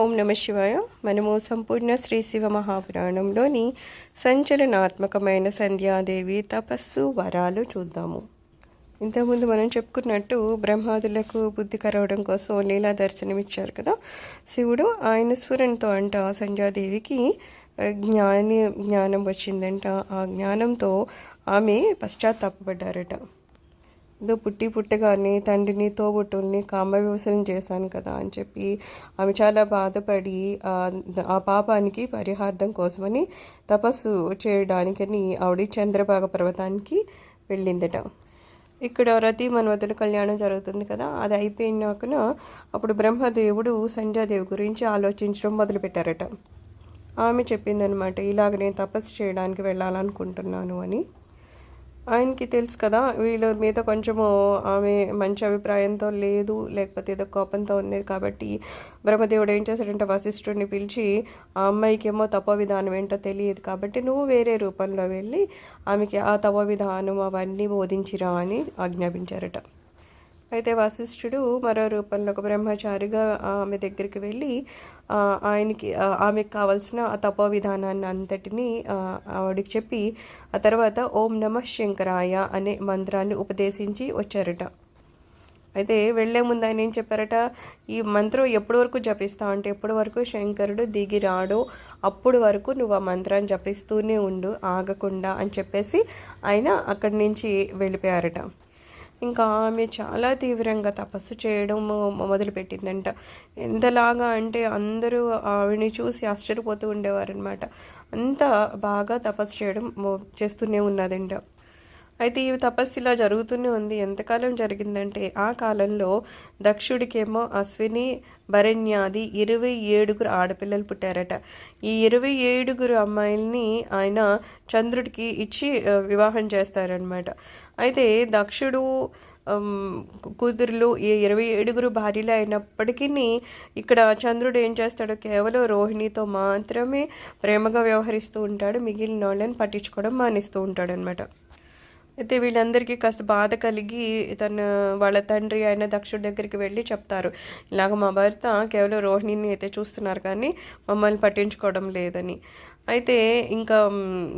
ఓం నమ శివాయ. మనము సంపూర్ణ శ్రీ శివ మహాపురాణంలోని సంచలనాత్మకమైన సంధ్యాదేవి తపస్సు వరాలు చూద్దాము. ఇంతకుముందు మనం చెప్పుకున్నట్టు బ్రహ్మాదులకు బుద్ధి కరవడం కోసం లీలా దర్శనమిచ్చారు కదా శివుడు. ఆయన స్ఫురణతో అంట సంధ్యాదేవికి జ్ఞానం వచ్చిందంట. ఆ జ్ఞానంతో ఆమె పశ్చాత్తాపడ్డారట. ఏదో పుట్టగానే తండ్రిని తోబుట్టుల్ని కామవ్యవసనం చేశాను కదా అని చెప్పి ఆమె చాలా బాధపడి ఆ పాపానికి పరిహార్థం కోసమని తపస్సు చేయడానికని ఆవిడ చంద్రభాగ పర్వతానికి వెళ్ళిందట. ఇక్కడ రతి మన్మథుల కళ్యాణం జరుగుతుంది కదా, అది అయిపోయినాకన అప్పుడు బ్రహ్మదేవుడు సంధ్యాదేవి గురించి ఆలోచించడం మొదలుపెట్టారట. ఆమె చెప్పిందనమాట, ఇలాగ నేను తపస్సు చేయడానికి వెళ్ళాలనుకుంటున్నాను అని. ఆయనకి తెలుసు కదా వీళ్ళ మీద కొంచెము ఆమె మంచి అభిప్రాయంతో లేదు, లేకపోతే ఏదో కోపంతో ఉంది. కాబట్టి బ్రహ్మదేవుడు ఏం చేశాడంటే వశిష్ఠుడిని పిలిచి, ఆ అమ్మాయికి ఏమో తపో విధానం ఏంటో తెలియదు కాబట్టి నువ్వు వేరే రూపంలో వెళ్ళి ఆమెకి ఆ తపో విధానం అవన్నీ బోధించిరా అని ఆజ్ఞాపించారట. అయితే వశిష్ఠుడు మరో రూపంలో ఒక బ్రహ్మచారిగా ఆమె దగ్గరికి వెళ్ళి ఆయనకి ఆమెకు కావాల్సిన ఆ తపో విధానాన్ని అంతటినీ ఆవిడికి చెప్పి ఆ తర్వాత ఓం నమః శంకరాయ అనే మంత్రాన్ని ఉపదేశించి వచ్చారట. అయితే వెళ్లే ముందు ఆయన ఏం చెప్పారట, ఈ మంత్రం ఎప్పటి వరకు జపిస్తావు అంటే ఎప్పటి వరకు శంకరుడు దిగి రాడో అప్పుడు వరకు నువ్వు ఆ మంత్రాన్ని జపిస్తూనే ఉండు ఆగకుండా అని చెప్పేసి ఆయన అక్కడి నుంచి వెళ్ళిపోయారట. ఇంకా ఆమె చాలా తీవ్రంగా తపస్సు చేయడం మొదలుపెట్టిందంట. ఎంతలాగా అంటే అందరూ ఆవిడని చూసి ఆశ్చర్యపోతూ ఉండేవారనమాట. అంత బాగా తపస్సు చేస్తూనే ఉన్నదంట. అయితే ఈ తపస్సు ఇలా జరుగుతూనే ఉంది. ఎంతకాలం జరిగిందంటే ఆ కాలంలో దక్షుడికేమో అశ్విని భరణ్యాది 27 ఆడపిల్లలు పుట్టారట. ఈ 27 అమ్మాయిల్ని ఆయన చంద్రుడికి ఇచ్చి వివాహం చేస్తారనమాట. అయితే దక్షుడు కూతురులు ఈ 27 భార్యలు అయినప్పటికీ ఇక్కడ చంద్రుడు ఏం చేస్తాడు, కేవలం రోహిణితో మాత్రమే ప్రేమగా వ్యవహరిస్తూ ఉంటాడు, మిగిలిన వాళ్ళని పట్టించుకోవడం మానేస్తూ ఉంటాడు అనమాట. అయితే వీళ్ళందరికీ కాస్త బాధ కలిగి వాళ్ళ తండ్రి అయిన దక్షుడి దగ్గరికి వెళ్ళి చెప్తారు, ఇలాగ మా భర్త కేవలం రోహిణిని అయితే చూస్తున్నారు కానీ మమ్మల్ని పట్టించుకోవడం లేదని. అయితే ఇంకా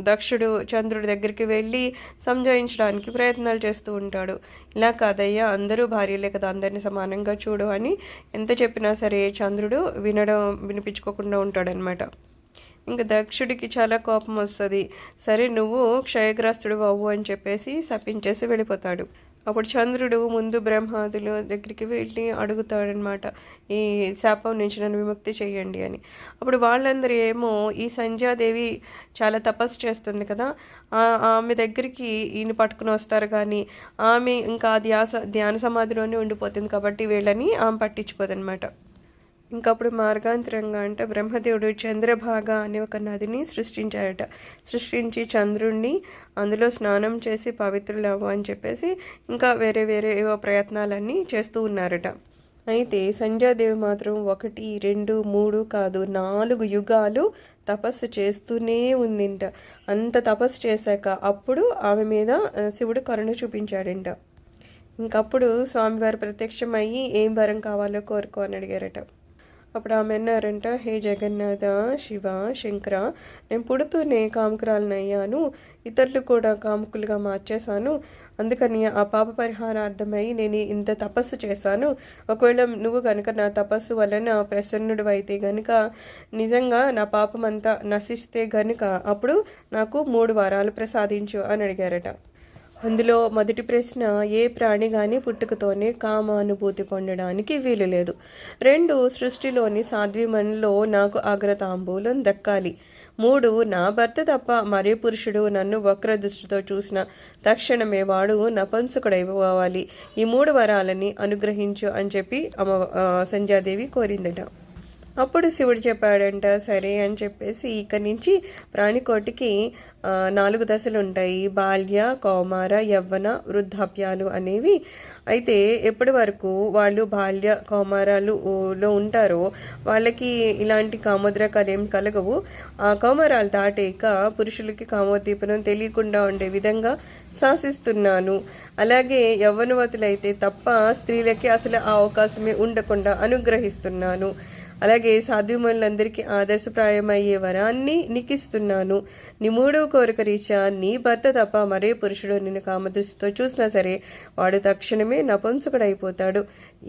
దక్షుడు చంద్రుడి దగ్గరికి వెళ్ళి సంజాయించడానికి ప్రయత్నాలు చేస్తూ ఉంటాడు. ఇలా కాదయ్యా, అందరూ భార్యలే కదా, అందరినీ సమానంగా చూడు అని ఎంత చెప్పినా సరే చంద్రుడు వినిపించుకోకుండా ఉంటాడనమాట. ఇంకా దక్షుడికి చాలా కోపం వస్తుంది. సరే నువ్వు క్షయగ్రస్తుడు అవ్వు అని చెప్పేసి శపించేసి వెళ్ళిపోతాడు. అప్పుడు చంద్రుడు ముందు బ్రహ్మాదుల దగ్గరికి వెళ్ళి అడుగుతాడనమాట, ఈ శాపం నుంచి నన్ను విముక్తి చేయండి అని. అప్పుడు వాళ్ళందరూ ఏమో ఈ సంధ్యాదేవి చాలా తపస్సు చేస్తుంది కదా, ఆమె దగ్గరికి ఈయన పట్టుకుని వస్తారు కానీ ఆమె ఇంకా ధ్యాన సమాధిలోనే ఉండిపోతుంది కాబట్టి వీళ్ళని ఆమె పట్టించుకోదనమాట. ఇంకప్పుడు మార్గాంతరంగా అంటే బ్రహ్మదేవుడు చంద్రభాగ అనే ఒక నదిని సృష్టించి చంద్రుణ్ణి అందులో స్నానం చేసి పవిత్రులు అవ్వ అని చెప్పేసి ఇంకా వేరే ఏవో ప్రయత్నాలన్నీ చేస్తూ ఉన్నారట. అయితే సంధ్యాదేవి మాత్రం 1, 2, 3 కాదు 4 యుగాలు తపస్సు చేస్తూనే ఉందింట. అంత తపస్సు చేశాక అప్పుడు ఆమె మీద శివుడు కరుణ చూపించాడంట. ఇంకప్పుడు స్వామివారు ప్రత్యక్షమయ్యి ఏం వరం కావాలో కోరుకో అని అడిగారట. అప్పుడు ఆమె అన్నారంట, హే జగన్నాథ శివ శంకర, నేను పుడుతూనే కాముకురాలనయ్యాను, ఇతరులు కూడా కాముకులుగా మార్చేశాను. అందుకని ఆ పాప పరిహారార్థమై నేను ఇంత తపస్సు చేశాను. ఒకవేళ నువ్వు కనుక నా తపస్సు వలన ప్రసన్నుడు అయితే గనుక, నిజంగా నా పాపం అంతా నశిస్తే గనుక అప్పుడు నాకు 3 వరాలు ప్రసాదించు అని అడిగారట. అందులో మొదటి ప్రశ్న, ఏ ప్రాణి కానీ పుట్టుకతోనే కామానుభూతి పొందడానికి వీలు లేదు. 2, సృష్టిలోని సాధ్వీమణిలో నాకు అగ్రతాంబూలం దక్కాలి. 3, నా భర్త తప్ప మరే పురుషుడు నన్ను వక్ర దృష్టితో చూసిన తక్షణమే వాడు నపుంసకుడైపోవాలి. ఈ 3 వరాలని అనుగ్రహించు అని చెప్పి సంధ్యాదేవి కోరిందట. అప్పుడు శివుడు చెప్పాడంట, సరే అని చెప్పేసి ఇక నుంచి ప్రాణికోటికి 4 దశలు ఉంటాయి, బాల్య, కౌమార, యవ్వన, వృద్ధాప్యాలు అనేవి. అయితే ఎప్పటి వరకు వాళ్ళు బాల్య కౌమారాలులో ఉంటారో వాళ్ళకి ఇలాంటి కామోద్రేకాలు ఏం కలగవు. ఆ కౌమారాలు దాటాక పురుషులకి కామోద్దీపనం తెలియకుండా ఉండే విధంగా శాసిస్తున్నాను. అలాగే యవ్వనవతులైతే తప్ప స్త్రీలకి అసలు ఆ అవకాశమే ఉండకుండా అనుగ్రహిస్తున్నాను. అలాగే సాధ్యములందరికీ ఆదర్శప్రాయమయ్యే వరాన్ని నీకిస్తున్నాను. నీ మూడవ కోరిక రీత్యా నీ భర్త తప్ప మరే పురుషుడు నిన్ను కామదృష్టితో చూసినా సరే వాడు తక్షణమే నపుంసకుడైపోతాడు.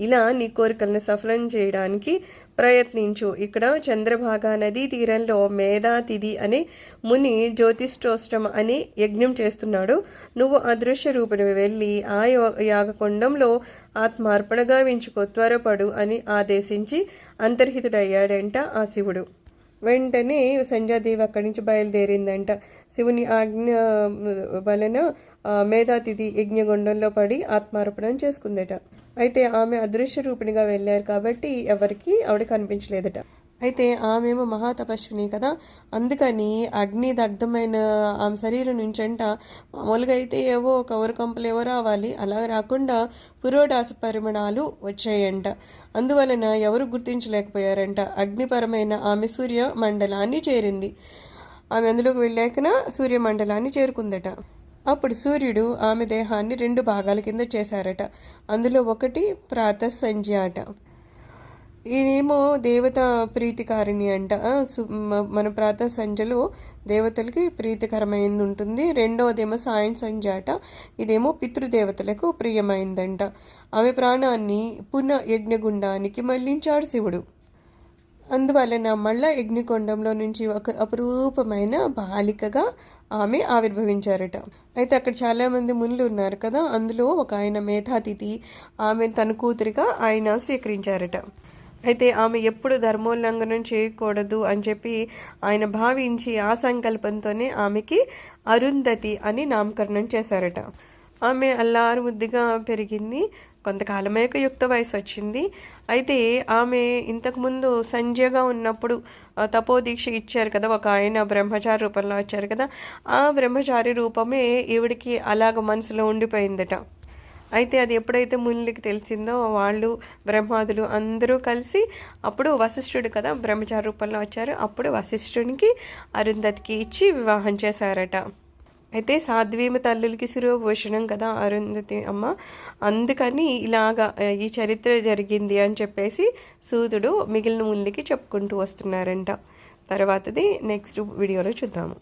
ఇలా నీ కోరికలను సఫలం చేయడానికి ప్రయత్నించు. ఇక్కడ చంద్రభాగా నదీ తీరంలో మేధాతిథి అనే ముని జ్యోతిష్ఠోష్టం అనే యజ్ఞం చేస్తున్నాడు. నువ్వు అదృశ్య రూపుని వెళ్ళి ఆ యాగకొండంలో ఆత్మార్పణ గావించుకో, త్వరపడు అని ఆదేశించి అంతర్హితుడయ్యాడంట ఆ శివుడు. వెంటనే సంధ్యాదేవి అక్కడి నుంచి బయలుదేరిందంట. శివుని ఆజ్ఞ వలన మేధాతిథి యజ్ఞగుండంలో పడి ఆత్మార్పణం చేసుకుందట. అయితే ఆమె అదృశ్య రూపిణిగా వెళ్ళారు కాబట్టి ఎవరికి ఆవిడ కనిపించలేదట. అయితే ఆమెమో మహాతపస్విని కదా, అందుకని అగ్ని దగ్ధమైన ఆమె శరీరం నుంచంట మామూలుగా అయితే ఏవో కవరు కంపలు ఏవో రావాలి, అలా రాకుండా పురోడాస పరిమాణాలు వచ్చాయంట. అందువలన ఎవరు గుర్తించలేకపోయారంట. అగ్నిపరమైన ఆమె సూర్య మండలాన్ని చేరింది. ఆమె అందులోకి వెళ్ళాకన సూర్యమండలాన్ని చేరుకుందట. అప్పుడు సూర్యుడు ఆమె దేహాన్ని 2 భాగాల కింద చేశారట. అందులో ఒకటి ప్రాతః సంధ్య అట. ఇదేమో దేవత ప్రీతికారిణి అంట. మన ప్రాతః సంధ్యలో దేవతలకి ప్రీతికరమైంది ఉంటుంది. రెండవదేమో సాయం సంధ్య అట. ఇదేమో పితృదేవతలకు ప్రియమైందంట. ఆమె ప్రాణాన్ని పునః యజ్ఞగుండానికి మళ్లించాడు శివుడు. అందువలన మళ్ళా యజ్ఞకొండంలో నుంచి ఒక అపురూపమైన బాలికగా ఆమె ఆవిర్భవించారట. అయితే అక్కడ చాలామంది మునులు ఉన్నారు కదా, అందులో ఒక ఆయన మేధాతిథి ఆమె తన కూతురిగా ఆయన స్వీకరించారట. అయితే ఆమె ఎప్పుడు ధర్మోల్లంఘనం చేయకూడదు అని చెప్పి ఆయన భావించి ఆ సంకల్పంతోనే ఆమెకి అరుంధతి అని నామకరణం చేశారట. ఆమె అల్లారు ముద్దుగా పెరిగింది. కొంతకాలమేక యుక్త వయసు వచ్చింది. అయితే ఆమె ఇంతకుముందు సంధ్యగా ఉన్నప్పుడు తపోదీక్ష ఇచ్చారు కదా, ఒక ఆయన బ్రహ్మచారి రూపంలో వచ్చారు కదా, ఆ బ్రహ్మచారి రూపమే ఈవిడికి అలాగ మనసులో ఉండిపోయిందట. అయితే అది ఎప్పుడైతే మునులకి తెలిసిందో వాళ్ళు బ్రహ్మాదులు అందరూ కలిసి అప్పుడు వశిష్ఠుడు కదా బ్రహ్మచారి రూపంలో వచ్చారు, అప్పుడు వశిష్ఠునికి అరుంధతికి ఇచ్చి వివాహం చేశారట. అయితే సాధ్వీమ తల్లులకి శిరోభూషణం కదా అరుంధతి అమ్మ, అందుకని ఇలాగా ఈ చరిత్ర జరిగింది అని చెప్పేసి సూతుడు మిగిలిన మునులకి చెప్పుకుంటూ వస్తున్నారంట. తర్వాతది నెక్స్ట్ వీడియోలో చూద్దాము.